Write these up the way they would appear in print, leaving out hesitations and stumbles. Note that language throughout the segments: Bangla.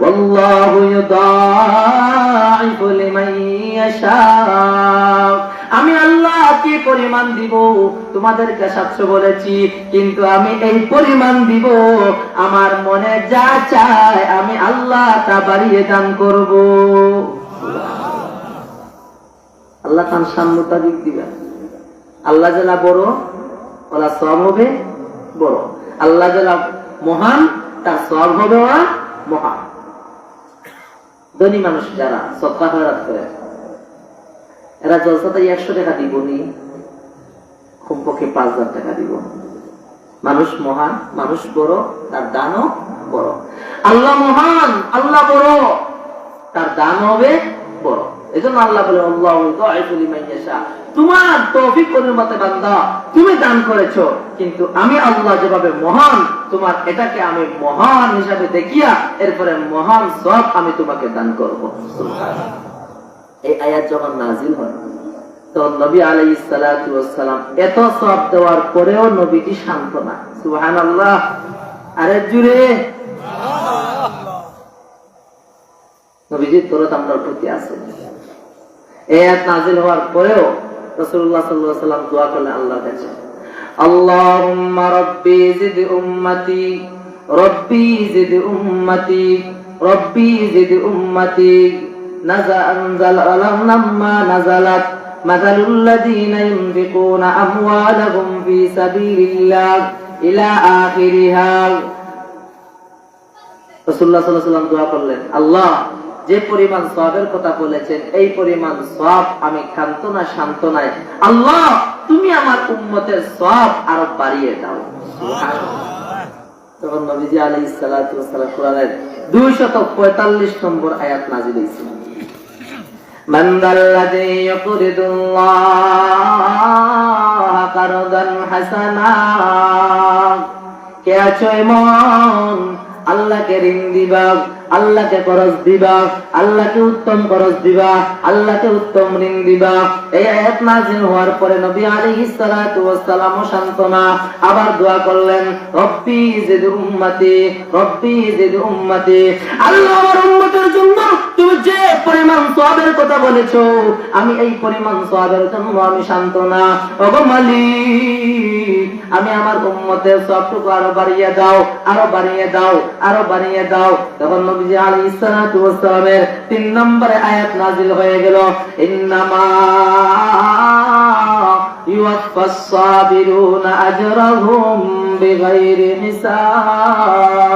ওয়াল্লাহু ইউদাইফু লিমান ইয়াশা। আমি আল্লাহ কি পরিমাণ দিব তোমাদেরকে 700 বলেছি, কিন্তু আমি এই পরিমাণ দিব আমার মনে যা চায় আমি আল্লাহ তা বাড়িয়ে দান করব। আল্লাহ তার সামর্থ্য দিক দিবেন। আল্লাহ যারা বড় ওরা সব হবে বড়, আল্লাহ যারা মহান তার সব হবে মহান। ধনী মানুষ যারা সদকা খয়রাত করে এরা জলসাতে 100 টাকা দিবনি, কমপক্ষে 5000 টাকা দিব। মানুষ মহান, মানুষ বড়, তার দানও বড়। আল্লাহ মহান, আল্লাহ বড়, তার দান হবে বড়। এজন্য আল্লাহ বলে আল্লাহু ইউদাইফু লিমান ইয়াশা। তোমার তৌফিক অনুমতে বান্দা তুমি দান করেছো, কিন্তু আমি আল্লাহ যেভাবে মহান তোমার এটাকে আমি মহান হিসাবে দেখিয়া এরপরে মহান সওয়াব আমি তোমাকে দান করব। সুবহানাল্লাহ। এই আয়াত যখন নাযিল হয় তো নবী আলাইহিস সালাতু ওয়াস সালাম এত সওয়াব দেওয়ার পরেও নবীজি শান্ত না। সুবহানাল্লাহ। আরে জুড়ে সুবহানাল্লাহ। নবীজির দরদ আমরার প্রতি আছে। এই আয়াত নাযিল হওয়ার পরেও রাসূলুল্লাহ সাল্লাল্লাহু আলাইহি ওয়াসাল্লাম দোয়া করলেন আল্লাহর কাছে, আল্লাহুম্মা রাব্বি জিদ উম্মতি, রাব্বি জিদ উম্মতি, রাব্বি জিদ উম্মতি। নাযাল আলাম্মা নাযালাত মাযালুল লাযীনা ইউনফিকুনা আমওয়ালাহুম ফী সাবিলিল্লাহ ইলা আখিরিহা। রাসূলুল্লাহ সাল্লাল্লাহু আলাইহি ওয়াসাল্লাম দোয়া করলেন, আল্লাহ যে পরিমাণ সওয়াবের কথা বলেছেন এই পরিমাণ সওয়াব আমি ক্ষান্ত না শান্ত নাই, আল্লাহ তুমি আমার উম্মতের সওয়াব আরো বাড়িয়ে দাও। সুবহানাল্লাহ। তখন নবীজি আলাইহিস সালাতু ওয়াস সালাম কোরআনের 245 নম্বর আয়াত নাযিল হয়েছে, মান দাল্লাযী ইউকরিদুল্লাহ কারদান হাসানা। কে আছো এমন আল্লাহকে ঋণ দিবা, আল্লাহকে খরচ দিবা, আল্লাহকে উত্তম খরচ দিবা, আল্লাহকে উত্তম ঋণ দিবা। এই আয়াত নাযিল হওয়ার পরে নবী আলাইহিস সালাতু ওয়াস সালাম সান্তনা আবার দোয়া করলেন, রব্বি জিদ উম্মতি, রব্বি জিদ উম্মতি। আল্লাহ আমার উম্মতের জন্য তুমি যে পরিমাণ সওয়াবের কথা বলেছো আমি এই পরিমাণ সওয়াবের জন্য আমি শান্তনা। ওগো মালিক আমি আমার উম্মতের সবটুকু আরো বাড়িয়ে দাও, আরো বাড়িয়ে দাও, আরো বাড়িয়ে দাও। তখন নবীজি আলাইহিস সালাতু ওয়াস সালামের 3 নম্বরে আয়াত নাযিল হয়ে গেল, ইন্নামা ইউওয়াফাস সাবিরুনা আজরাহুম বিগাইরি হিসাব।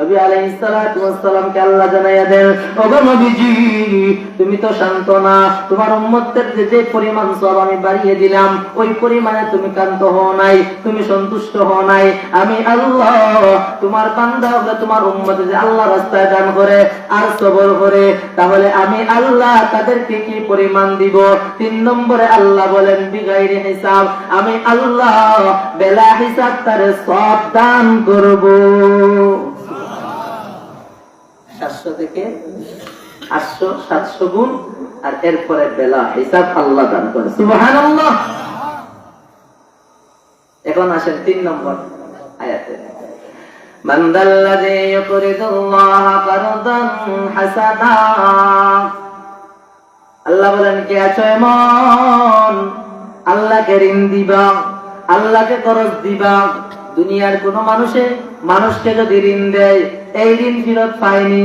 নবী আলাইহিস সালাতু ওয়াস সালামকে আল্লাহ জানাইয়া দেন, ওগো নবীজি তুমি তো শান্ত না, তোমার উম্মতের যে পরিমাণ সওয়াব আমি বাড়িয়ে দিলাম ওই পরিমাণে তুমি কান্ত হও নাই, তুমি সন্তুষ্ট হও নাই। আমি আল্লাহ তোমার বান্দা হলে তোমার উম্মত যে আল্লাহ রাস্তায় দান করে আর সবর করে, তাহলে আমি আল্লাহ তাদেরকে কি পরিমাণ দিব? 3 নম্বরে আল্লাহ বলেন বিগাইরি হিসাব, আমি আল্লাহ বেলা হিসাব তারে সওয়াব দান করব। 700 থেকে 800 700 গুণ, আর এরপরে বেলা হিসাব আল্লাহ দান করে। সুবহানাল্লাহ। এখন আসেন 3 নম্বর আয়াতে, মান দাল্লাযী ইউকরিদুল্লাহ কারদান হাসানা। আল্লাহ বলেন কে আছো এমন আল্লাহকে ঋণ দিবা, আল্লাহকে খরচ দিবা। দুনিয়ার কোন মানুষকে যদি ঋণ দেয় এই ঋণ ফেরত পায়নি,